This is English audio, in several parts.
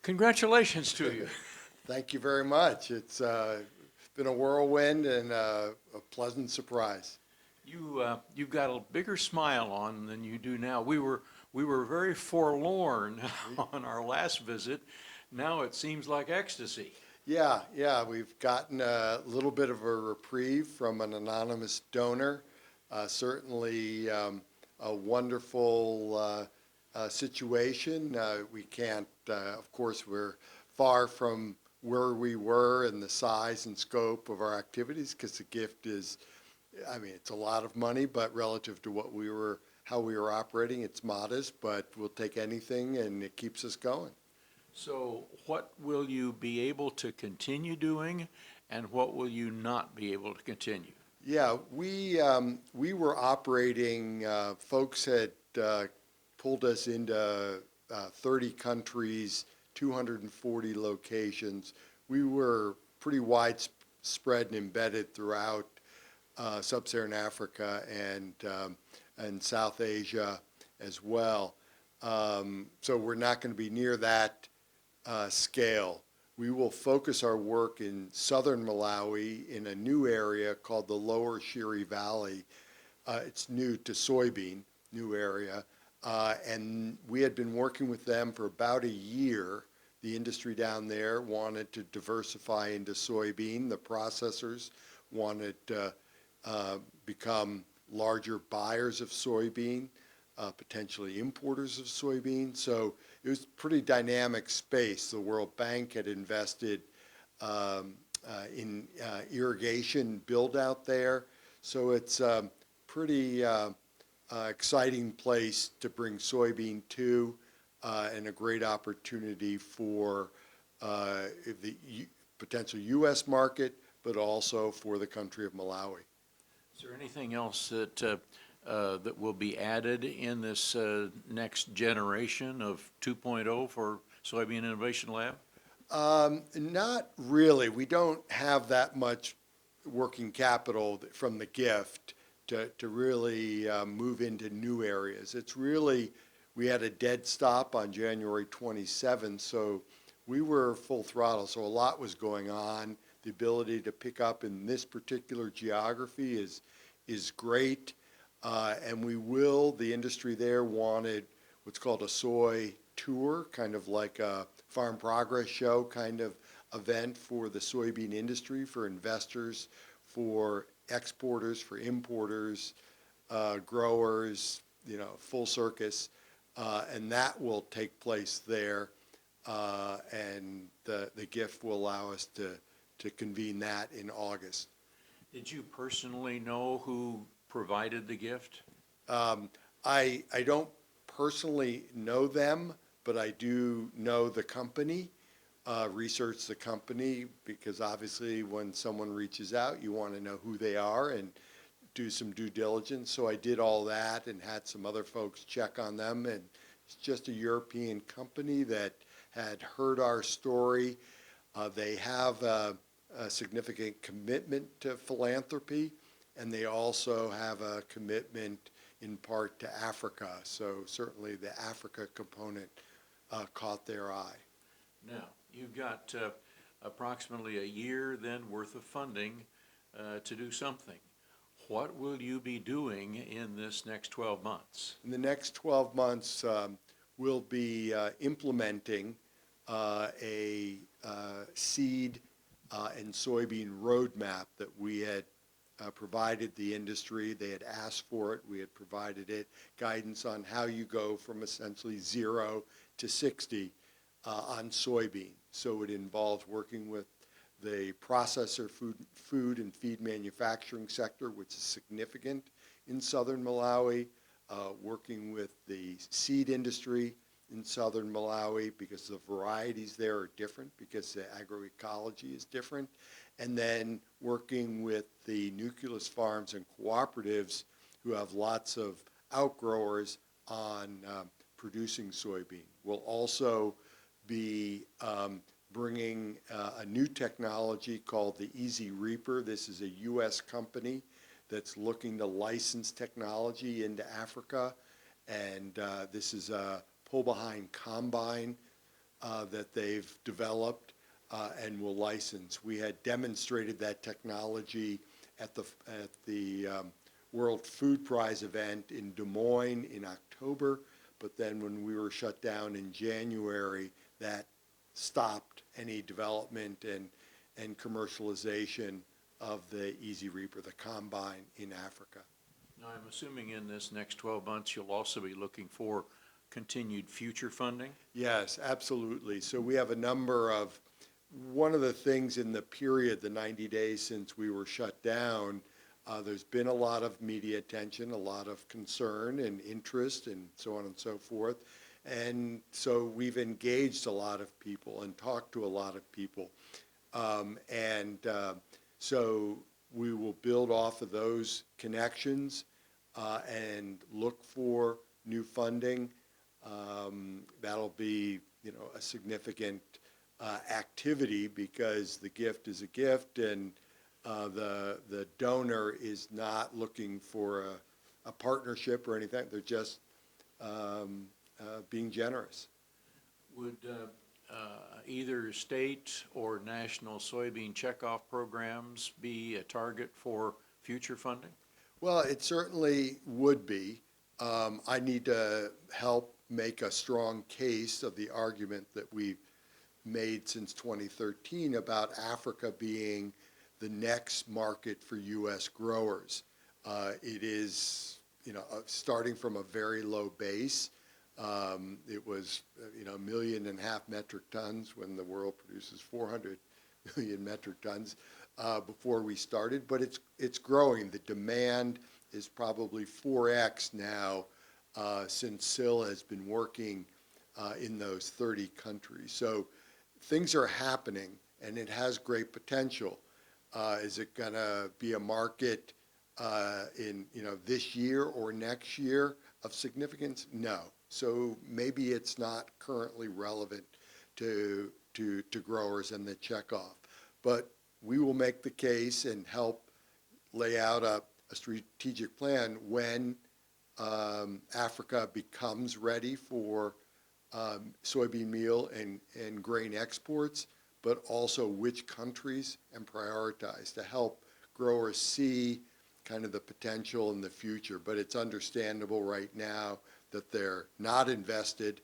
Congratulations to you. Thank you very much. It's been a whirlwind and a pleasant surprise. You've got a bigger smile on than you do now. We were very forlorn on our last visit. Now it seems like ecstasy. Yeah, we've gotten a little bit of a reprieve from an anonymous donor. Certainly a wonderful situation. We can't, of course, we're far from where we were and the size and scope of our activities because the gift is, it's a lot of money, but relative to how we were operating, it's modest, but we'll take anything and it keeps us going. So what will you be able to continue doing, and what will you not be able to continue? Yeah, we were operating, folks had pulled us into 30 countries, 240 locations. We were pretty widespread and embedded throughout sub-Saharan Africa and South Asia as well. So we're not going to be near that scale. We will focus our work in southern Malawi in a new area called the Lower Shiri Valley. It's new to soybean, new area. And we had been working with them for about a year. The industry down there wanted to diversify into soybean. The processors wanted to become larger buyers of soybean, potentially importers of soybean. So it was a pretty dynamic space. The World Bank had invested in irrigation build out there. So it's a pretty exciting place to bring soybean to and a great opportunity for the potential U.S. market, but also for the country of Malawi. Is there anything else that will be added in this next generation of 2.0 for Soybean Innovation Lab? Not really. We don't have that much working capital from the gift to really move into new areas. It's really, we had a dead stop on January 27th, so we were full throttle. So a lot was going on. The ability to pick up in this particular geography is great. And the industry there wanted what's called a soy tour, kind of like a farm progress show kind of event for the soybean industry, for investors, for exporters, for importers, growers, full circus. And that will take place there. And the gift will allow us to convene that in August. Did you personally know who provided the gift? I don't personally know them, but I do know the company, research the company, because obviously when someone reaches out, you want to know who they are and do some due diligence. So I did all that and had some other folks check on them. And it's just a European company that had heard our story. They have a significant commitment to philanthropy, and they also have a commitment in part to Africa. So certainly the Africa component caught their eye. Now, you've got approximately a year then worth of funding to do something. What will you be doing in this next 12 months? In the next 12 months, we'll be implementing a seed and soybean roadmap that we had provided the industry. They had asked for it. We had provided it. Guidance on how you go from essentially 0 to 60 on soybean. So it involves working with the processor food and feed manufacturing sector, which is significant in southern Malawi, working with the seed industry in southern Malawi because the varieties there are different, because the agroecology is different, and then working with the nucleus farms and cooperatives who have lots of outgrowers on producing soybean. We'll also be bringing a new technology called the Easy Reaper. This is a U.S. company that's looking to license technology into Africa, and this is a pull-behind combine that they've developed and will license. We had demonstrated that technology at the World Food Prize event in Des Moines in October, but then when we were shut down in January, that stopped any development and commercialization of the Easy Reaper, the combine in Africa. Now, I'm assuming in this next 12 months, you'll also be looking for continued future funding? Yes, absolutely. So we have a number of, one of the things in the period, the 90 days since we were shut down, there's been a lot of media attention, a lot of concern and interest and so on and so forth. And so we've engaged a lot of people and talked to a lot of people. So we will build off of those connections and look for new funding. That'll be, a significant activity because the gift is a gift, and the donor is not looking for a partnership or anything. They're just being generous. Would either state or national soybean checkoff programs be a target for future funding? Well, it certainly would be. I need to help make a strong case of the argument that we've made since 2013 about Africa being the next market for U.S. growers. It is, starting from a very low base. It was, 1.5 million metric tons when the world produces 400 million metric tons before we started, but it's growing. The demand is probably 4x now since SIL has been working in those 30 countries. So things are happening, and it has great potential. Is it going to be a market in this year or next year of significance? No. So maybe it's not currently relevant to growers and the checkoff. But we will make the case and help lay out a strategic plan when Africa becomes ready for soybean meal and grain exports, but also which countries and prioritize to help growers see kind of the potential in the future. But it's understandable right now that they're not invested,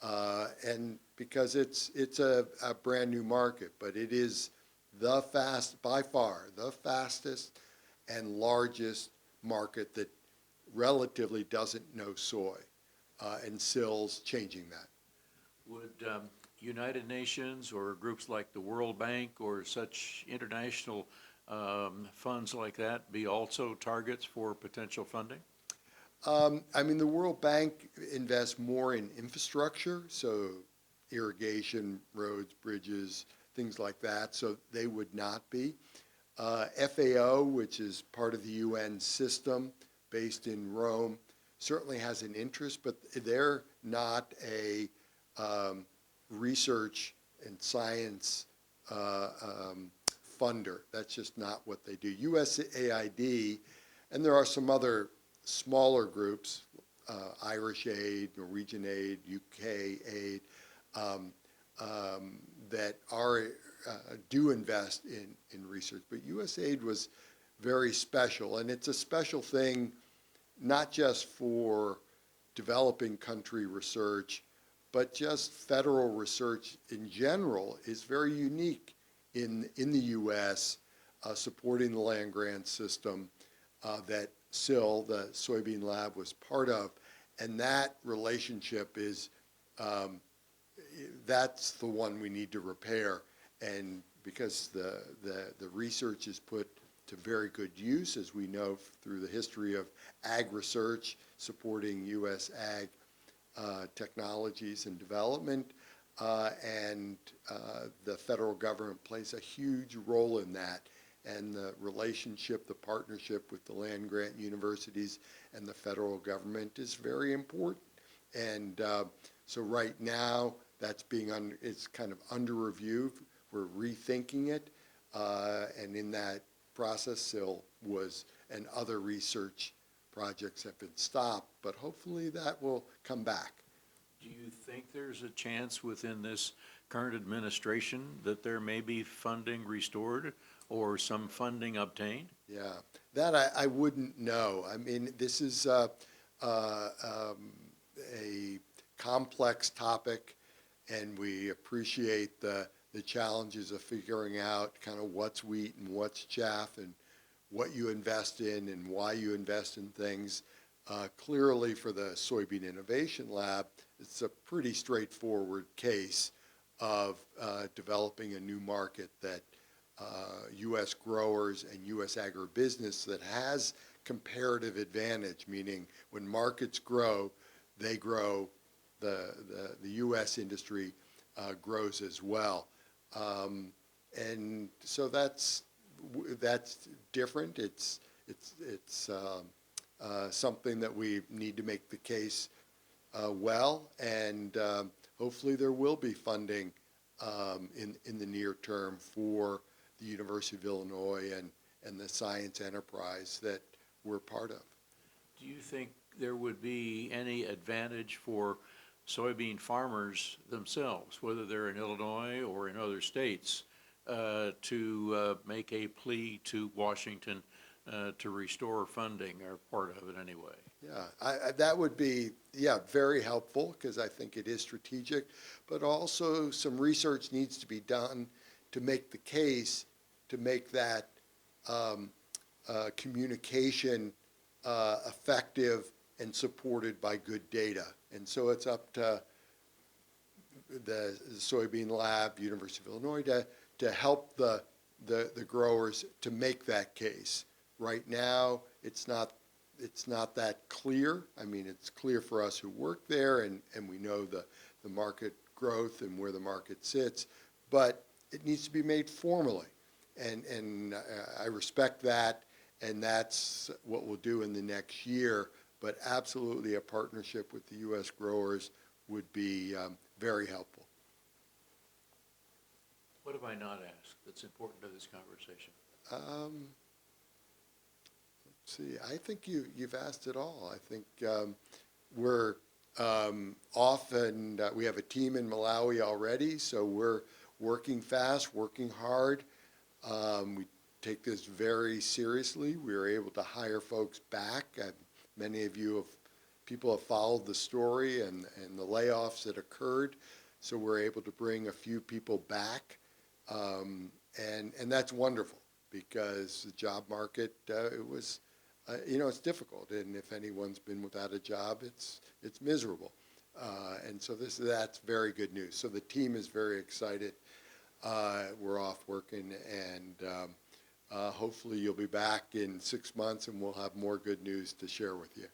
and because it's a brand new market, but it is by far the fastest and largest market that relatively doesn't know soy, and SIL's changing that. Would United Nations or groups like the World Bank or such international funds like that be also targets for potential funding? The World Bank invests more in infrastructure, so irrigation, roads, bridges, things like that, so they would not be. FAO, which is part of the UN system based in Rome, certainly has an interest, but they're not a research and science funder. That's just not what they do. USAID, and there are some other smaller groups, Irish Aid, Norwegian Aid, UK Aid, that do invest in research. But USAID was very special, and it's a special thing not just for developing country research, but just federal research in general is very unique in the U.S., supporting the land grant system that SIL, the Soybean Lab, was part of. And that relationship is, that's the one we need to repair. And because the research is put to very good use, as we know through the history of ag research supporting U.S. ag technologies and development, and the federal government plays a huge role in that. And the relationship, the partnership with the land grant universities and the federal government is very important. And so right now, that's it's kind of under review. We're rethinking it, and in that process, SIL and other research projects have been stopped, but hopefully that will come back. Do you think there's a chance within this current administration that there may be funding restored or some funding obtained? Yeah, that I wouldn't know. I mean, this is a complex topic, and we appreciate the challenges of figuring out kind of what's wheat and what's chaff and what you invest in and why you invest in things. Clearly, for the Soybean Innovation Lab, it's a pretty straightforward case of developing a new market that U.S. growers and U.S. agribusiness that has comparative advantage, meaning when markets grow, they grow, the U.S. industry grows as well. And so that's different. It's something that we need to make the case well, and hopefully there will be funding in the near term for the University of Illinois and the science enterprise that we're part of. Do you think there would be any advantage for soybean farmers themselves, whether they're in Illinois or in other states, to make a plea to Washington to restore funding, or part of it anyway? Yeah, that would be, very helpful, because I think it is strategic, but also some research needs to be done to make the case, to make that communication effective and supported by good data. And so it's up to the Soybean Lab, University of Illinois, to help the growers to make that case. Right now, it's not that clear. I mean, it's clear for us who work there, and we know the market growth and where the market sits, but it needs to be made formally. And I respect that, and that's what we'll do in the next year. But absolutely, a partnership with the U.S. growers would be very helpful. What have I not asked that's important to this conversation? Let's see, I think you've asked it all. I think we're often, we have a team in Malawi already, so we're working fast, working hard. We take this very seriously. We were able to hire folks back. Many of people have followed the story and the layoffs that occurred, so we're able to bring a few people back, and that's wonderful, because the job market, it was, it's difficult, and if anyone's been without a job, it's miserable, and so that's very good news. So the team is very excited. We're off working, and hopefully you'll be back in 6 months, and we'll have more good news to share with you.